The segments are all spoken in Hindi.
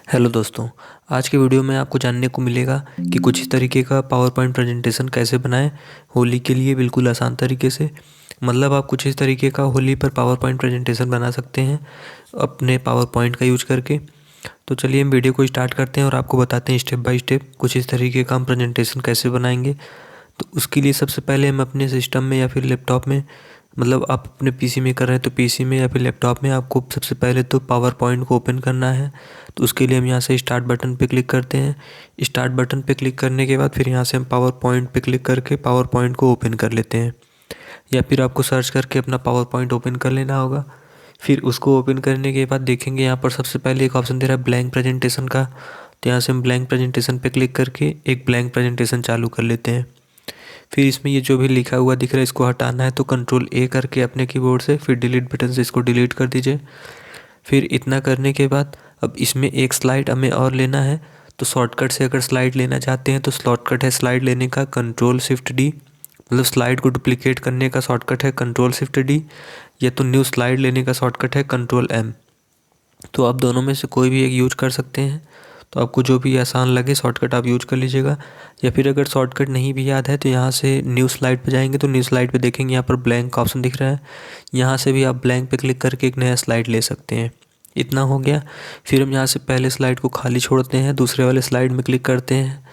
हेलो दोस्तों। आज के वीडियो में आपको जानने को मिलेगा कि कुछ इस तरीके का पावर पॉइंट प्रेजेंटेशन कैसे बनाएं होली के लिए बिल्कुल आसान तरीके से। मतलब आप कुछ इस तरीके का होली पर पावर पॉइंट प्रेजेंटेशन बना सकते हैं अपने पावर पॉइंट का यूज करके। तो चलिए हम वीडियो को स्टार्ट करते हैं और आपको बताते हैं स्टेप बाय स्टेप कुछ इस तरीके का हम प्रेजेंटेशन कैसे बनाएंगे। तो उसके लिए सबसे पहले हम अपने सिस्टम में या फिर लैपटॉप में, मतलब आप अपने पीसी में कर रहे हैं तो पीसी में या फिर लैपटॉप में आपको सबसे पहले तो पावर पॉइंट को ओपन करना है। तो उसके लिए हम यहाँ से स्टार्ट बटन पे क्लिक करते हैं। स्टार्ट बटन पे क्लिक करने के बाद फिर यहाँ से हम पावर पॉइंट पे क्लिक करके पावर पॉइंट को ओपन कर लेते हैं, या फिर आपको सर्च करके अपना पावर पॉइंट ओपन कर लेना होगा। फिर उसको ओपन करने के बाद देखेंगे यहाँ पर सबसे पहले एक ऑप्शन दे रहा है ब्लैंक प्रेजेंटेशन का। तो यहाँ से हम ब्लैंक प्रेजेंटेशन पे क्लिक करके एक ब्लैंक प्रेजेंटेशन चालू कर लेते हैं। फिर इसमें ये जो भी लिखा हुआ दिख रहा है इसको हटाना है, तो कंट्रोल ए करके अपने कीबोर्ड से फिर डिलीट बटन से इसको डिलीट कर दीजिए। फिर इतना करने के बाद अब इसमें एक स्लाइड हमें और लेना है। तो शॉर्टकट से अगर स्लाइड लेना चाहते हैं तो शॉर्टकट है स्लाइड लेने का कंट्रोल शिफ्ट डी, मतलब स्लाइड को डुप्लीकेट करने का शॉर्टकट है कंट्रोल शिफ्ट डी, या तो न्यू स्लाइड लेने का शॉर्टकट है कंट्रोल एम। तो आप दोनों में से कोई भी एक यूज कर सकते हैं। तो आपको जो भी आसान लगे शॉर्टकट आप यूज कर लीजिएगा। या फिर अगर शॉर्टकट नहीं भी याद है तो यहाँ से न्यू स्लाइड पे जाएंगे तो न्यू स्लाइड पे देखेंगे यहाँ पर ब्लैंक ऑप्शन दिख रहा है। यहाँ से भी आप ब्लैंक पे क्लिक करके एक नया स्लाइड ले सकते हैं। इतना हो गया। फिर हम यहाँ से पहले स्लाइड को खाली छोड़ते हैं, दूसरे वाले स्लाइड में क्लिक करते हैं।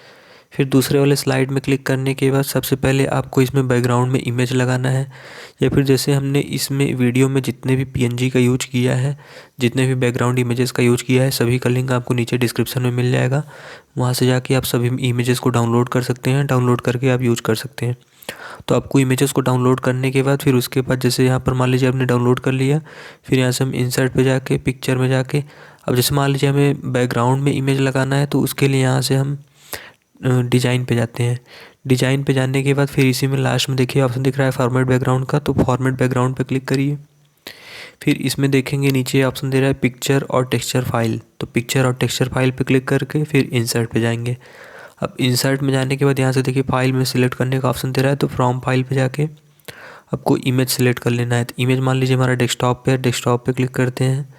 फिर दूसरे वाले स्लाइड में क्लिक करने के बाद सबसे पहले आपको इसमें बैकग्राउंड में इमेज लगाना है, या फिर जैसे हमने इसमें वीडियो में जितने भी पीएनजी का यूज किया है, जितने भी बैकग्राउंड इमेजेस का यूज किया है, सभी का लिंक आपको नीचे डिस्क्रिप्शन में मिल जाएगा। वहाँ से जाके आप सभी इमेजेस को डाउनलोड कर सकते हैं, डाउनलोड करके आप यूज कर सकते हैं। तो आपको इमेजेस को डाउनलोड करने के बाद फिर उसके बाद जैसे यहाँ पर मान लीजिए आपने डाउनलोड कर लिया, फिर यहाँ से हम इंसर्ट पे जाके पिक्चर में जाके, अब जैसे मान लीजिए हमें बैकग्राउंड में इमेज लगाना है तो उसके लिए यहाँ से हम डिज़ाइन पे जाते हैं। डिज़ाइन पे जाने के बाद फिर इसी में लास्ट में देखिए ऑप्शन दिख रहा है फॉर्मेट बैकग्राउंड का, तो फॉर्मेट बैकग्राउंड पे क्लिक करिए। फिर इसमें देखेंगे नीचे ऑप्शन दे रहा है पिक्चर और टेक्सचर फाइल, तो पिक्चर और टेक्सचर फाइल पे क्लिक करके फिर इंसर्ट पे जाएंगे। अब इंसर्ट में जाने के बाद यहाँ से देखिए फाइल में सिलेक्ट करने का ऑप्शन दे रहा है, तो फ्रॉम फाइल पे जाके आपको इमेज सेलेक्ट कर लेना है। तो इमेज मान लीजिए हमारा डेस्कटॉप पे है, डेस्कटॉप पे क्लिक करते हैं।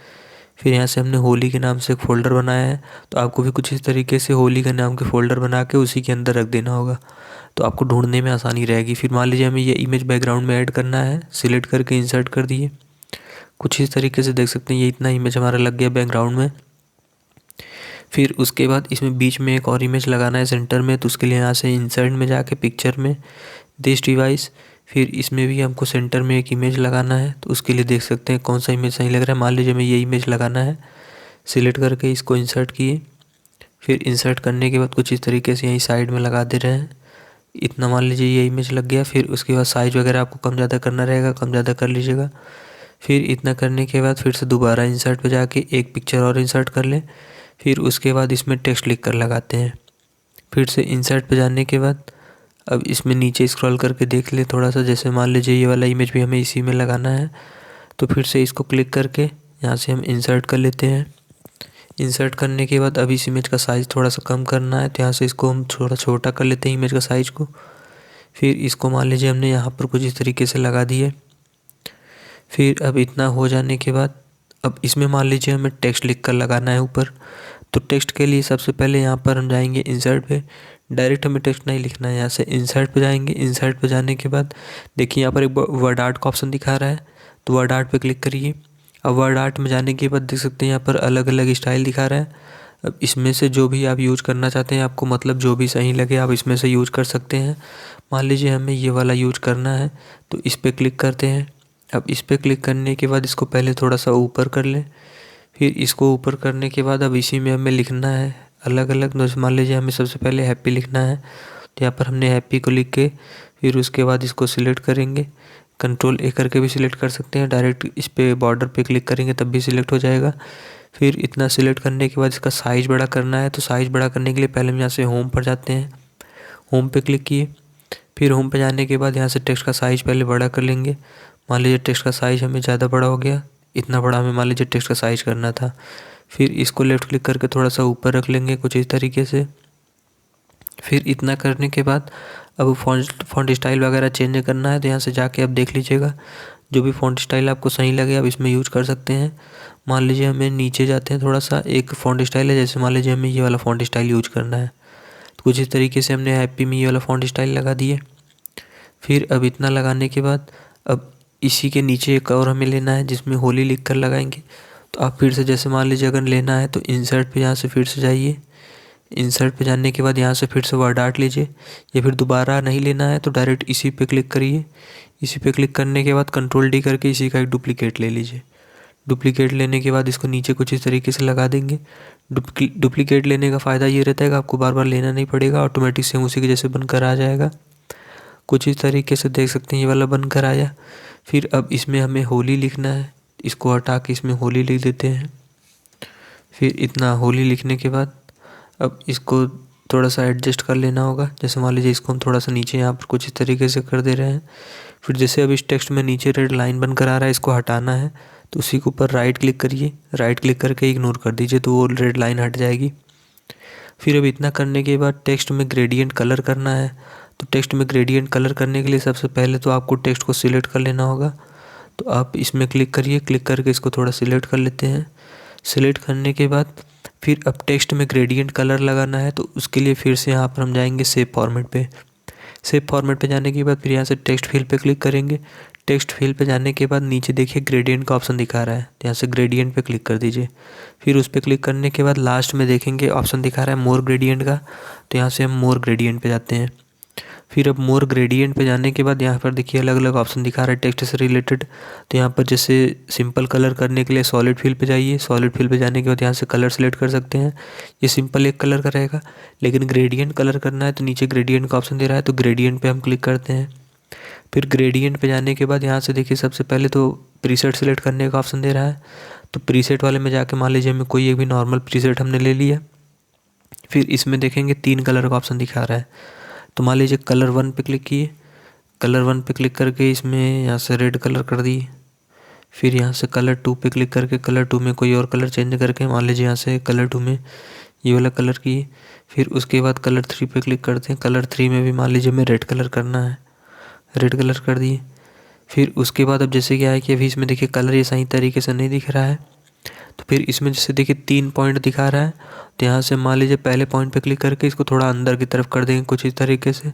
फिर यहाँ से हमने होली के नाम से एक फ़ोल्डर बनाया है, तो आपको भी कुछ इस तरीके से होली के नाम के फ़ोल्डर बना के उसी के अंदर रख देना होगा, तो आपको ढूंढने में आसानी रहेगी। फिर मान लीजिए हमें ये इमेज बैकग्राउंड में ऐड करना है, सिलेक्ट करके इंसर्ट कर दिए। कुछ इस तरीके से देख सकते हैं ये इतना इमेज हमारा लग गया बैकग्राउंड में। फिर उसके बाद इसमें बीच में एक और इमेज लगाना है सेंटर में, तो उसके लिए यहाँ से इंसर्ट में जाके पिक्चर में दिस डिवाइस, फिर इसमें भी हमको सेंटर में एक इमेज लगाना है। तो उसके लिए देख सकते हैं कौन सा इमेज सही लग रहा है। मान लीजिए हमें ये इमेज लगाना है, सिलेक्ट करके इसको इंसर्ट किए। फिर इंसर्ट करने के बाद कुछ इस तरीके से यहीं साइड में लगा दे रहे हैं। इतना मान लीजिए ये इमेज लग गया। फिर उसके बाद साइज़ वगैरह आपको कम ज़्यादा करना रहेगा, कम ज़्यादा कर लीजिएगा। फिर इतना करने के बाद फिर से दोबारा इंसर्ट पे जाके एक पिक्चर और इंसर्ट कर लें। फिर उसके बाद इसमें टेक्स्ट लिख कर लगाते हैं। फिर से इंसर्ट पे जाने के बाद अब इसमें नीचे स्क्रॉल करके देख ले थोड़ा सा, जैसे मान लीजिए ये वाला इमेज भी हमें इसी में लगाना है, तो फिर से इसको क्लिक करके यहाँ से हम इंसर्ट कर लेते हैं। इंसर्ट करने के बाद अब इस इमेज का साइज़ थोड़ा सा कम करना है, तो यहाँ से इसको हम थोड़ा छोटा कर लेते हैं इमेज का साइज़ को। फिर इसको मान लीजिए हमने यहाँ पर कुछ इस तरीके से लगा दिए। फिर अब इतना हो जाने के बाद अब इसमें मान लीजिए हमें टेक्स्ट लिख कर लगाना है ऊपर। तो टेक्स्ट के लिए सबसे पहले यहाँ पर हम जाएंगे इंसर्ट पे, डायरेक्ट हमें टेक्स्ट नहीं लिखना है। यहाँ से इंसर्ट पे जाएंगे, इंसर्ट पे जाने के बाद देखिए यहाँ पर एक वर्ड आर्ट का ऑप्शन दिखा रहा है, तो वर्ड आर्ट पे क्लिक करिए। अब वर्ड आर्ट में जाने के बाद देख सकते हैं यहाँ पर अलग अलग स्टाइल दिखा रहा है। अब इसमें से जो भी आप यूज़ करना चाहते हैं, आपको मतलब जो भी सही लगे आप इसमें से यूज़ कर सकते हैं। मान लीजिए हमें ये वाला यूज करना है, तो इस पर क्लिक करते हैं। अब इस पर क्लिक करने के बाद इसको पहले थोड़ा सा ऊपर कर लें। फिर इसको ऊपर करने के बाद अब इसी में हमें लिखना है अलग अलग। जैसे मान लीजिए हमें सबसे पहले हैप्पी लिखना है, तो यहाँ पर हमने हैप्पी को लिख के फिर उसके बाद इसको सिलेक्ट करेंगे। कंट्रोल ए करके भी सिलेक्ट कर सकते हैं, डायरेक्ट इस पर बॉर्डर पे क्लिक करेंगे तब भी सिलेक्ट हो जाएगा। फिर इतना सिलेक्ट करने के बाद इसका साइज़ बड़ा करना है, तो साइज़ बड़ा करने के लिए पहले हम यहाँ से होम पर जाते हैं, होम पे क्लिक किए। फिर होम पे जाने के बाद यहाँ से टेक्स्ट का साइज़ पहले बड़ा कर लेंगे। मान लीजिए टेक्स्ट का साइज़ हमें ज़्यादा बड़ा हो गया, इतना बड़ा हमें मान लीजिए टेक्स्ट का साइज़ करना था। फिर इसको लेफ़्ट क्लिक करके थोड़ा सा ऊपर रख लेंगे कुछ इस तरीके से। फिर इतना करने के बाद अब फ़ॉन्ट स्टाइल वगैरह चेंज करना है, तो यहाँ से जाके आप देख लीजिएगा जो भी फ़ॉन्ट स्टाइल आपको सही लगे आप इसमें यूज कर सकते हैं। मान लीजिए हमें नीचे जाते हैं, थोड़ा सा एक फ़ॉन्ट स्टाइल है, जैसे मान लीजिए हमें ये वाला फ़ॉन्ट स्टाइल यूज करना है, तो कुछ इस तरीके से हमने हैप्पी में ये वाला फ़ॉन्ट स्टाइल लगा दिए। फिर अब इतना लगाने के बाद अब इसी के नीचे एक और हमें लेना है जिसमें होली लिख कर लगाएंगे। तो आप फिर से जैसे मान लीजिए अगर लेना है तो इंसर्ट पे यहाँ से फिर से जाइए, इंसर्ट पे जाने के बाद यहाँ से फिर से वर्ड आर्ट लीजिए, या फिर दोबारा नहीं लेना है तो डायरेक्ट इसी पे क्लिक करिए। इसी पे क्लिक करने के बाद कंट्रोल डी करके इसी का एक डुप्लीकेट ले लीजिए। डुप्लीकेट लेने के बाद इसको नीचे कुछ इस तरीके से लगा देंगे। डुप्लीकेट लेने का फ़ायदा ये रहता है कि आपको बार बार लेना नहीं पड़ेगा, ऑटोमेटिक सेम उसी के जैसे बनकर आ जाएगा। कुछ इस तरीके से देख सकते हैं ये वाला बनकर आया। फिर अब इसमें हमें होली लिखना है, इसको हटा के इसमें होली लिख देते हैं। फिर इतना होली लिखने के बाद अब इसको थोड़ा सा एडजस्ट कर लेना होगा, जैसे मान लीजिए इसको हम थोड़ा सा नीचे यहाँ पर कुछ इस तरीके से कर दे रहे हैं। फिर जैसे अब इस टेक्स्ट में नीचे रेड लाइन बनकर आ रहा है, इसको हटाना है तो उसी के ऊपर राइट क्लिक करिए, राइट क्लिक करके इग्नोर कर दीजिए तो वो रेड लाइन हट जाएगी। फिर अब इतना करने के बाद टेक्स्ट में ग्रेडियंट कलर करना है। तो टेक्स्ट में ग्रेडियंट कलर करने के लिए सबसे पहले तो आपको टेक्स्ट को सिलेक्ट कर लेना होगा। तो आप इसमें क्लिक करिए, क्लिक करके इसको थोड़ा सिलेक्ट कर लेते हैं। सिलेक्ट करने के बाद फिर अब टेक्स्ट में ग्रेडियंट कलर लगाना है, तो उसके लिए फिर से यहाँ पर हम जाएंगे सेव फॉर्मेट पे। सेव फॉर्मेट पे जाने के बाद फिर यहाँ से टेक्स्ट फील्ड पे क्लिक करेंगे। टेक्स्ट फील्ड पे जाने के बाद नीचे देखिए ग्रेडियंट का ऑप्शन दिखा रहा है, तो यहाँ से ग्रेडियंट पे क्लिक कर दीजिए। फिर उस पर क्लिक करने के बाद लास्ट में देखेंगे ऑप्शन दिखा रहा है मोर ग्रेडियंट का, तो यहाँ से हम मोर ग्रेडियंट पे जाते हैं। फिर अब मोर ग्रेडियंट पे जाने के बाद यहाँ पर देखिए अलग अलग ऑप्शन दिखा रहा है टेक्स्ट से रिलेटेड। तो यहाँ पर जैसे सिंपल कलर करने के लिए सॉलिड फिल पे जाइए, सॉलिड फिल पे जाने के बाद यहाँ से कलर सेलेक्ट कर सकते हैं। ये सिंपल एक कलर का रहेगा, लेकिन ग्रेडियंट कलर करना है तो नीचे ग्रेडियंट का ऑप्शन दे रहा है, तो ग्रेडियंट पे हम क्लिक करते हैं। फिर ग्रेडियंट पे जाने के बाद यहाँ से देखिए सबसे पहले तो प्रीसेट सेलेक्ट करने का ऑप्शन दे रहा है, तो प्रीसेट वाले में जाके मान लीजिए हमें कोई एक भी नॉर्मल प्रीसेट हमने ले लिया। फिर इसमें देखेंगे 3 कलर का ऑप्शन दिखा रहा है, तो मान लीजिए कलर 1 पे क्लिक किए, कलर 1 पे क्लिक करके इसमें यहाँ से रेड कलर कर दिए। फिर यहाँ से कलर 2 पे क्लिक करके कलर 2 में कोई और कलर चेंज करके मान लीजिए यहाँ से कलर 2 में ये वाला कलर किए। फिर उसके बाद कलर 3 पे क्लिक करते हैं, कलर 3 में भी मान लीजिए हमें रेड कलर करना है, रेड कलर कर दिए। फिर उसके बाद अब जैसे क्या है कि अभी इसमें देखिए कलर ये सही तरीके से नहीं दिख रहा है, तो फिर इसमें जैसे देखिए 3 पॉइंट दिखा रहा है, तो यहाँ से मान लीजिए पहले पॉइंट पे क्लिक करके इसको थोड़ा अंदर की तरफ कर देंगे कुछ इस तरीके से।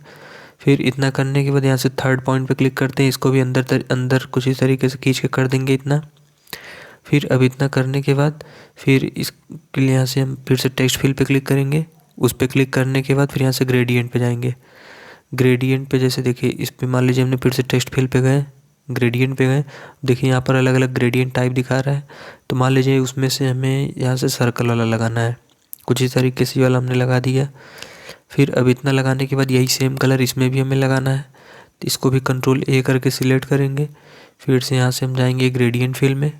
फिर इतना करने के बाद यहाँ से थर्ड पॉइंट पे क्लिक करते हैं, इसको भी अंदर कुछ इस तरीके से खींच के कर देंगे इतना। फिर अब इतना करने के बाद फिर इसके लिए यहाँ से हम फिर से टेक्स्ट फील्ड पे क्लिक करेंगे। उस पर क्लिक करने के बाद फिर यहाँ से ग्रेडियंट पे जाएंगे। ग्रेडियंट पे जैसे देखिए इस पे मान लीजिए हमने फिर से टेक्स्ट फील्ड पे गए, ग्रेडियंट पे गए, देखिए यहाँ पर अलग अलग ग्रेडियंट टाइप दिखा रहा है। तो मान लीजिए उसमें से हमें यहाँ से सर्कल वाला लगाना है, कुछ इस तरीके से वाला हमने लगा दिया। फिर अब इतना लगाने के बाद यही सेम कलर इसमें भी हमें लगाना है, तो इसको भी कंट्रोल ए करके सिलेक्ट करेंगे। फिर से यहाँ से हम जाएंगे ग्रेडियंट फील्ड में,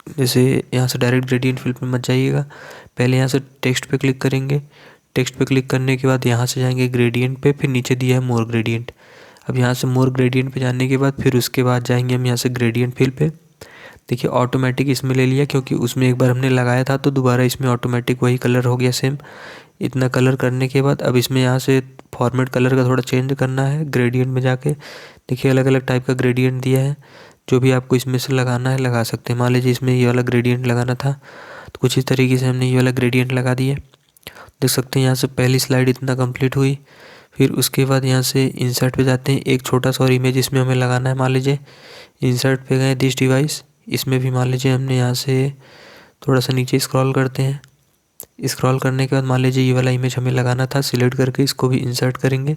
जैसे यहाँ से डायरेक्ट ग्रेडियंट फील्ड में मत जाइएगा, पहले यहाँ से टेक्स्ट पे क्लिक करेंगे। टेक्स्ट पे क्लिक करने के बाद यहाँ से जाएंगे ग्रेडियंट पे, फिर नीचे दिया है मोर ग्रेडियंट। अब यहाँ से मोर ग्रेडियंट पे जाने के बाद फिर उसके बाद जाएंगे हम यहाँ से ग्रेडियंट फील्ड पे। देखिए ऑटोमेटिक इसमें ले लिया, क्योंकि उसमें एक बार हमने लगाया था तो दोबारा इसमें ऑटोमेटिक वही कलर हो गया सेम। इतना कलर करने के बाद अब इसमें यहाँ से फॉर्मेट कलर का थोड़ा चेंज करना है। ग्रेडियंट में जाके देखिए अलग अलग टाइप का ग्रेडियंट दिया है, जो भी आपको इसमें से लगाना है लगा सकते हैं। मान लीजिए इसमें ये वाला ग्रेडियंट लगाना था, तो कुछ इस तरीके से हमने ये वाला ग्रेडियंट लगा दिया। देख सकते हैं यहाँ से पहली स्लाइड इतना कंप्लीट हुई। फिर उसके बाद यहाँ से इंसर्ट पे जाते हैं, एक छोटा सा और इमेज इसमें हमें लगाना है। मान लीजिए इंसर्ट पे गए दिस डिवाइस, इसमें भी मान लीजिए हमने यहाँ से थोड़ा सा नीचे स्क्रॉल करते हैं। स्क्रॉल करने के बाद मान लीजिए ये वाला इमेज हमें लगाना था, सिलेक्ट करके इसको भी इंसर्ट करेंगे।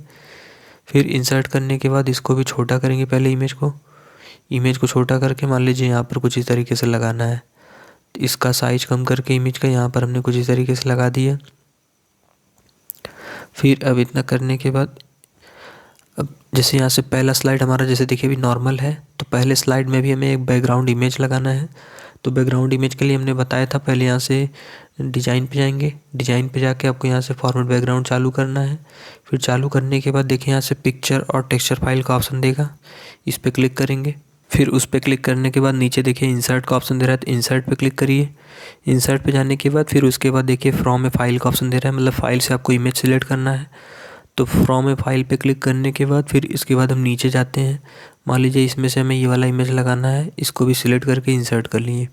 फिर इंसर्ट करने के बाद इसको भी छोटा करेंगे, पहले इमेज को छोटा करके मान लीजिए यहाँ पर कुछ इस तरीके से लगाना है। इसका साइज कम करके इमेज का यहाँ पर हमने कुछ इस तरीके से लगा दिया। फिर अब इतना करने के बाद अब जैसे यहाँ से पहला स्लाइड हमारा जैसे देखिए अभी नॉर्मल है, तो पहले स्लाइड में भी हमें एक बैकग्राउंड इमेज लगाना है। तो बैकग्राउंड इमेज के लिए हमने बताया था, पहले यहाँ से डिज़ाइन पे जाएंगे, डिज़ाइन पे जाके आपको यहाँ से फॉर्मेट बैकग्राउंड चालू करना है। फिर चालू करने के बाद देखिए यहाँ से पिक्चर और टेक्सचर फाइल का ऑप्शन देगा, इस पर क्लिक करेंगे। फिर उस पर क्लिक करने के बाद नीचे देखिए इंसर्ट का ऑप्शन दे रहा है, तो इंसर्ट पे क्लिक करिए। इंसर्ट पे जाने के बाद फिर उसके बाद देखिए फ्रॉम ए फाइल का ऑप्शन दे रहा है, मतलब फाइल से आपको इमेज सिलेक्ट करना है। तो फ्रॉम ए फाइल पे क्लिक करने के बाद फिर इसके बाद हम नीचे जाते हैं। मान लीजिए इसमें से हमें ये वाला इमेज लगाना है, इसको भी सिलेक्ट करके इंसर्ट कर लिए।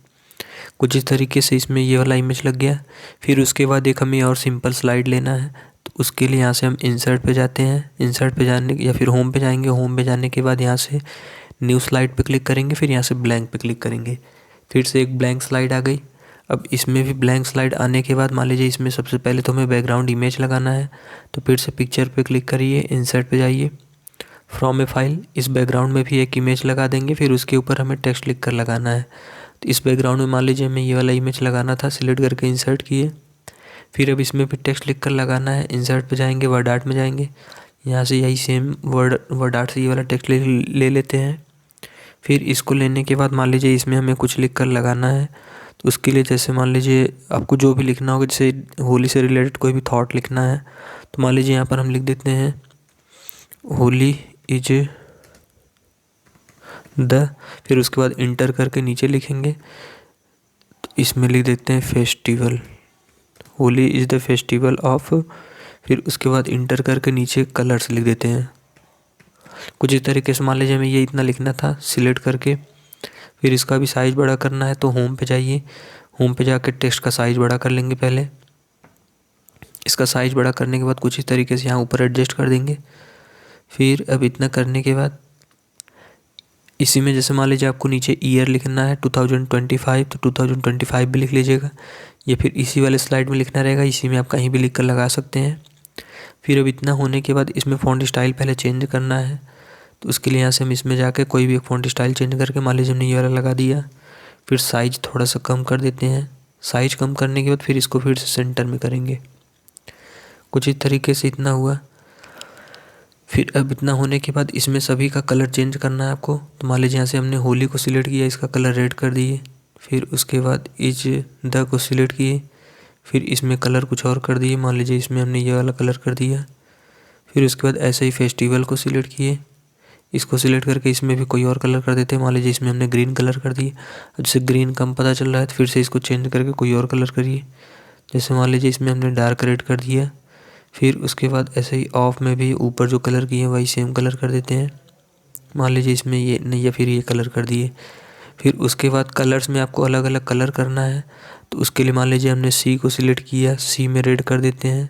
कुछ इस तरीके से इसमें ये वाला इमेज लग गया। फिर उसके बाद एक हमें और सिंपल स्लाइड लेना है, तो उसके लिए यहाँ से हम इंसर्ट पे जाते हैं। इंसर्ट पे जाने या फिर होम पे जाएंगे। होम पे जाने के बाद यहाँ से न्यू स्लाइड पे क्लिक करेंगे, फिर यहाँ से ब्लैंक पे क्लिक करेंगे। फिर से एक ब्लैंक स्लाइड आ गई। अब इसमें भी ब्लैंक स्लाइड आने के बाद मान लीजिए इसमें सबसे पहले तो हमें बैकग्राउंड इमेज लगाना है, तो फिर से पिक्चर पे क्लिक करिए, इंसर्ट पे जाइए, फ्रॉम ए फाइल, इस बैकग्राउंड में भी एक इमेज लगा देंगे। फिर उसके ऊपर हमें टेक्स्ट लिख कर लगाना है। तो इस बैकग्राउंड में मान लीजिए हमें ये वाला इमेज लगाना था, सिलेक्ट करके इंसर्ट किए। फिर अब इसमें भी टेक्स्ट लिख कर लगाना है। इंसर्ट पे जाएंगे, वर्ड आर्ट में जाएंगे, यहाँ से यही सेम वर्ड आर्ट से ये वाला टेक्स्ट ले लेते हैं। फिर इसको लेने के बाद मान लीजिए इसमें हमें कुछ लिख कर लगाना है। तो उसके लिए जैसे मान लीजिए आपको जो भी लिखना होगा, जैसे होली से रिलेटेड कोई भी थॉट लिखना है, तो मान लीजिए यहाँ पर हम लिख देते हैं होली इज द, फिर उसके बाद इंटर करके नीचे लिखेंगे, तो इसमें लिख देते हैं festival, Holi is the festival of, फिर उसके बाद इंटर करके नीचे कलर्स लिख देते हैं। कुछ इस तरीके से मान लीजिए हमें ये इतना लिखना था, सिलेक्ट करके फिर इसका भी साइज़ बड़ा करना है, तो होम पे जाइए। होम पे जाकर टेक्स्ट का साइज़ बड़ा कर लेंगे पहले। इसका साइज़ बड़ा करने के बाद कुछ इस तरीके से यहाँ ऊपर एडजस्ट कर देंगे। फिर अब इतना करने के बाद इसी में जैसे मान लीजिए आपको नीचे ईयर लिखना है 2025, तो 2025 भी लिख लीजिएगा, या फिर इसी वाले स्लाइड में लिखना रहेगा, इसी में आप कहीं भी लिख कर लगा सकते हैं। फिर अब इतना होने के बाद इसमें फ़ॉन्ट स्टाइल पहले चेंज करना है, तो उसके लिए यहाँ से हम इसमें जाके कोई भी एक फ़ॉन्ट स्टाइल चेंज करके मान लीजिए हमने ये वाला लगा दिया। फिर साइज़ थोड़ा सा कम कर देते हैं। साइज़ कम करने के बाद फिर इसको फिर से सेंटर में करेंगे। कुछ इस तरीके से इतना हुआ। फिर अब इतना होने के बाद इसमें सभी का कलर चेंज करना है आपको। तो मान लीजिए यहाँ से हमने होली को सिलेक्ट किया, इसका कलर रेड कर दिए। फिर उसके बाद इज द को सिलेक्ट किए, फिर इसमें कलर कुछ और कर दिए, मान लीजिए इसमें हमने ये वाला कलर कर दिया। फिर उसके बाद ऐसे ही फेस्टिवल को सिलेक्ट किए, इसको सिलेक्ट करके इसमें भी कोई और कलर कर देते हैं, मान लीजिए इसमें हमने ग्रीन कलर कर दिए। अब जैसे ग्रीन कम पता चल रहा है तो फिर से इसको चेंज करके कोई और कलर करिए, जैसे मान लीजिए इसमें हमने डार्क रेड कर दिया। फिर उसके बाद ऐसे ही ऑफ में भी ऊपर जो कलर किए हैं वही सेम कलर कर देते हैं, मान लीजिए इसमें ये नहीं, या फिर ये कलर कर दिए। फिर उसके बाद कलर्स में आपको अलग अलग कलर करना है, तो उसके लिए मान लीजिए हमने सी को सिलेक्ट किया, सी में रेड कर देते हैं।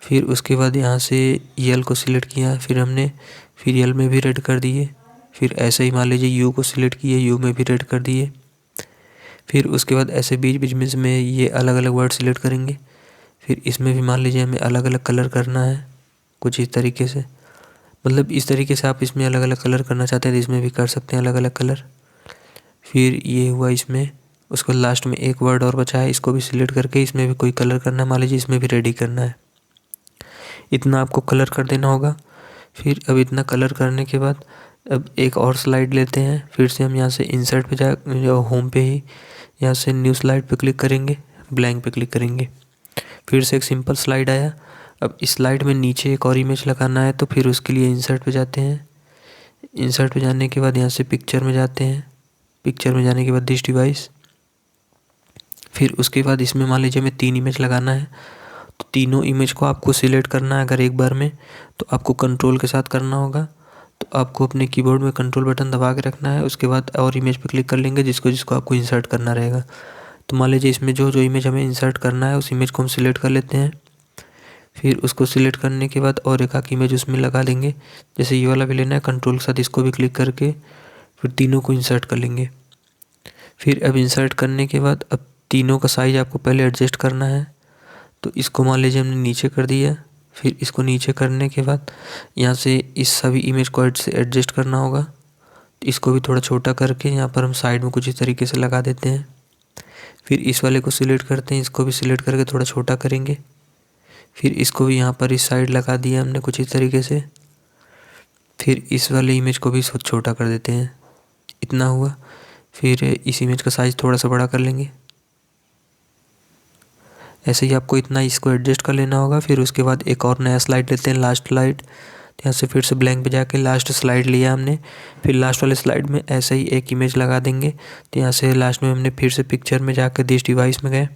फिर उसके बाद यहाँ से यल को सिलेक्ट किया, फिर यल में भी रेड कर दिए। फिर ऐसे ही मान लीजिए यू को सिलेक्ट किए, यू में भी रेड कर दिए। फिर उसके बाद ऐसे बीच बीच में ये अलग अलग वर्ड सिलेक्ट करेंगे। फिर इसमें भी मान लीजिए हमें अलग अलग कलर करना है, कुछ इस तरीके से, मतलब इस तरीके से आप इसमें अलग अलग कलर करना चाहते हैं तो इसमें भी कर सकते हैं अलग अलग कलर। फिर ये हुआ इसमें। उसको लास्ट में एक वर्ड और बचा है, इसको भी सिलेक्ट करके इसमें भी कोई कलर करना है, मान लीजिए इसमें भी रेडी करना है। इतना आपको कलर कर देना होगा। फिर अब इतना कलर करने के बाद अब एक और स्लाइड लेते हैं। फिर से हम यहाँ से इंसर्ट पे होम पे ही यहाँ से न्यू स्लाइड पे क्लिक करेंगे, ब्लैंक पे क्लिक करेंगे। फिर से एक सिंपल स्लाइड आया। अब इस स्लाइड में नीचे एक और इमेज लगाना है, तो फिर उसके लिए इंसर्ट पे जाते हैं। इंसर्ट पे जाने के बाद यहाँ से पिक्चर में जाते हैं। पिक्चर में जाने के बाद दिस डिवाइस। फिर उसके बाद इसमें मान लीजिए हमें 3 इमेज लगाना है, तो तीनों इमेज को आपको सिलेक्ट करना है। अगर एक बार में तो आपको कंट्रोल के साथ करना होगा, तो आपको अपने कीबोर्ड में कंट्रोल बटन दबा के रखना है। उसके बाद और इमेज पे क्लिक कर लेंगे जिसको आपको इंसर्ट करना रहेगा। तो मान लीजिए इसमें जो इमेज हमें इंसर्ट करना है उस इमेज को हम सिलेक्ट कर लेते हैं। फिर उसको सिलेक्ट करने के बाद और एक आध इमेज उसमें लगा देंगे, जैसे ये वाला भी लेना है, कंट्रोल के साथ इसको भी क्लिक करके फिर तीनों को इंसर्ट कर लेंगे। फिर अब इंसर्ट करने के बाद अब तीनों का साइज़ आपको पहले एडजस्ट करना है, तो इसको मान लीजिए हमने नीचे कर दिया। फिर इसको नीचे करने के बाद यहाँ से इस सभी इमेज को से एडजस्ट करना होगा, इसको भी थोड़ा छोटा करके यहाँ पर हम साइड में कुछ इस तरीके से लगा देते हैं। फिर इस वाले को सिलेक्ट करते हैं, इसको भी सिलेक्ट करके थोड़ा छोटा करेंगे। फिर इसको भी यहाँ पर इस साइड लगा दिया हमने कुछ इस तरीके से। फिर इस वाले इमेज को भी छोटा कर देते हैं, इतना हुआ। फिर इस इमेज का साइज़ थोड़ा सा बड़ा कर लेंगे। ऐसे ही आपको इतना इसको एडजस्ट कर लेना होगा। फिर उसके बाद एक और नया स्लाइड लेते हैं, लास्ट स्लाइड। यहाँ से फिर से ब्लैंक पे जाके लास्ट स्लाइड लिया हमने। फिर लास्ट वाले स्लाइड में ऐसे ही एक इमेज लगा देंगे। तो यहाँ से लास्ट में हमने फिर से पिक्चर में जाकर दिस डिवाइस में गए,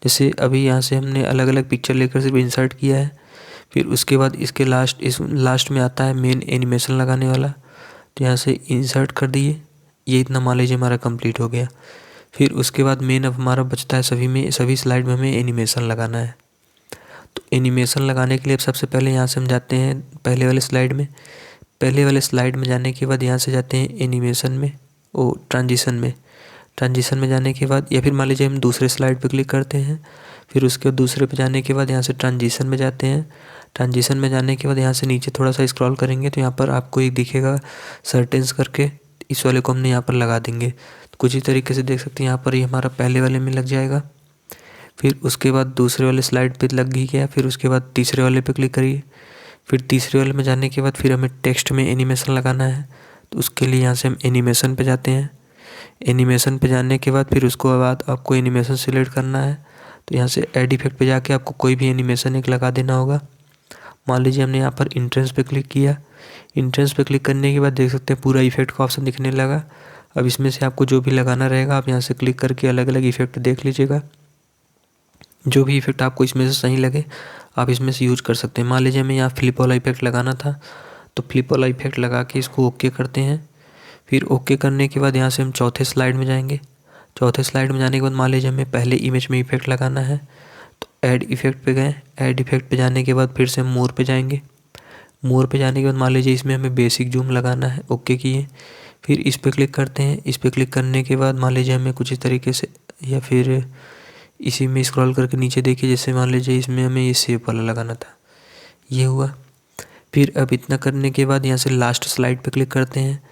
जैसे अभी यहाँ से हमने अलग अलग पिक्चर लेकर सिर्फ इंसर्ट किया है। फिर उसके बाद इसके लास्ट में आता है मेन एनिमेशन लगाने वाला, तो यहाँ से इंसर्ट कर दिए। ये इतना मान लीजिए हमारा कंप्लीट हो गया। फिर उसके बाद मेन अब हमारा बचता है सभी स्लाइड में हमें एनिमेशन लगाना है। तो एनिमेशन लगाने के लिए अब सबसे पहले यहाँ से हम जाते हैं पहले वाले स्लाइड में जाने के बाद यहाँ से जाते हैं एनिमेशन में, ट्रांजिशन में जाने के बाद, या फिर मान लीजिए हम दूसरे स्लाइड पे क्लिक करते हैं, फिर उसके दूसरे पे जाने के बाद यहाँ से ट्रांजिशन में जाते हैं। ट्रांजिशन में जाने के बाद यहाँ से नीचे थोड़ा सा स्क्रॉल करेंगे तो यहाँ पर आपको एक दिखेगा सर्टेन्स करके, इस वाले को हमने यहाँ पर लगा देंगे। तो कुछ ही तरीके से देख सकते हैं यहाँ पर ये हमारा पहले वाले में लग जाएगा। फिर उसके बाद दूसरे वाले स्लाइड पे लग ही गया, फिर उसके बाद तीसरे वाले पे क्लिक करिए। फिर तीसरे वाले में जाने के बाद फिर हमें टेक्स्ट में एनिमेशन लगाना है, तो उसके लिए यहाँ से हम एनिमेशन पे जाते हैं। एनिमेशन पे जाने के बाद फिर उसको बाद आपको एनिमेशन सिलेक्ट करना है, तो यहाँ से ऐड इफेक्ट पे जाके आपको कोई भी एनिमेशन एक लगा देना होगा। मान लीजिए हमने यहाँ पर इंट्रेंस पे क्लिक किया। इंट्रेंस पे क्लिक करने के बाद देख सकते हैं पूरा इफेक्ट का ऑप्शन दिखने लगा। अब इसमें से आपको जो भी लगाना रहेगा आप यहाँ से क्लिक करके अलग अलग इफेक्ट देख लीजिएगा। जो भी इफेक्ट आपको इसमें से सही लगे आप इसमें से यूज कर सकते हैं। मान लीजिए हमें यहाँ फ्लिप वाला इफेक्ट लगाना था, तो फ्लिप वाला इफेक्ट लगा के इसको ओके करते हैं। फिर ओके करने के बाद यहाँ से हम चौथे स्लाइड में जाएंगे। चौथे स्लाइड में जाने के बाद मान लीजिए हमें पहले इमेज में इफेक्ट लगाना है, तो ऐड इफेक्ट पे गए। ऐड इफेक्ट पे जाने के बाद फिर से हम मोर पे जाएंगे। मोर पे जाने के बाद मान लीजिए इसमें हमें बेसिक जूम लगाना है, ओके किए। फिर इस पे क्लिक करते हैं। इस पे क्लिक करने के बाद मान लीजिए हमें कुछ इस तरीके से, या फिर इसी में स्क्रॉल करके नीचे देखिए, जैसे मान लीजिए इसमें हमें ये शेप वाला लगाना था, ये हुआ। फिर अब इतना करने के बाद यहाँ से लास्ट स्लाइड पे क्लिक करते हैं।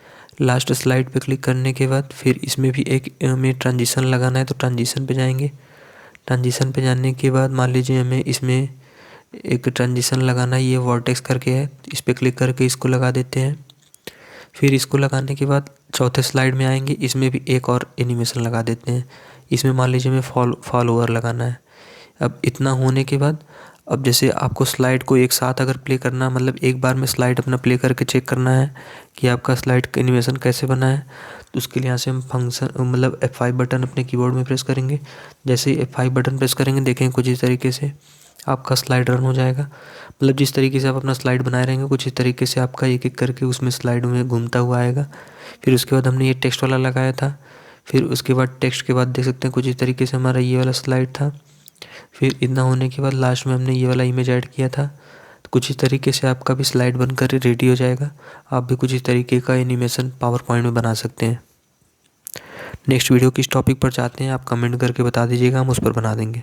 लास्ट स्लाइड पे क्लिक करने के बाद फिर इसमें भी एक हमें ट्रांजिशन लगाना है, तो ट्रांजिशन पे जाएंगे। ट्रांजिशन पे जाने के बाद मान लीजिए हमें इसमें एक ट्रांजिशन लगाना है, ये वर्टेक्स करके है, इस पर क्लिक करके इसको लगा देते हैं। फिर इसको लगाने के बाद चौथे स्लाइड में आएंगे, इसमें भी एक और एनिमेशन लगा देते हैं। इसमें मान लीजिए हमें फॉल ओवर लगाना है। अब इतना होने के बाद अब जैसे आपको स्लाइड को एक साथ अगर प्ले करना, मतलब एक बार में स्लाइड अपना प्ले करके चेक करना है कि आपका स्लाइड का एनिमेशन कैसे बना है, तो उसके लिए यहाँ से हम फंक्शन मतलब F5 बटन अपने कीबोर्ड में प्रेस करेंगे। जैसे ही F5 बटन प्रेस करेंगे देखेंगे कुछ इस तरीके से आपका स्लाइड रन हो जाएगा। मतलब जिस तरीके से आप अपना स्लाइड बनाए रहेंगे कुछ इस तरीके से आपका एक एक करके उसमें स्लाइड में घूमता हुआ आएगा। फिर उसके बाद हमने ये टेक्स्ट वाला लगाया था। फिर उसके बाद टेक्स्ट के बाद देख सकते हैं कुछ इस तरीके से हमारा ये वाला स्लाइड था। फिर इतना होने के बाद लास्ट में हमने ये वाला इमेज ऐड किया था। तो कुछ इस तरीके से आपका भी स्लाइड बनकर रेडी हो जाएगा। आप भी कुछ इस तरीके का एनिमेशन पावर पॉइंट में बना सकते हैं। नेक्स्ट वीडियो किस टॉपिक पर चाहते हैं आप कमेंट करके बता दीजिएगा, हम उस पर बना देंगे।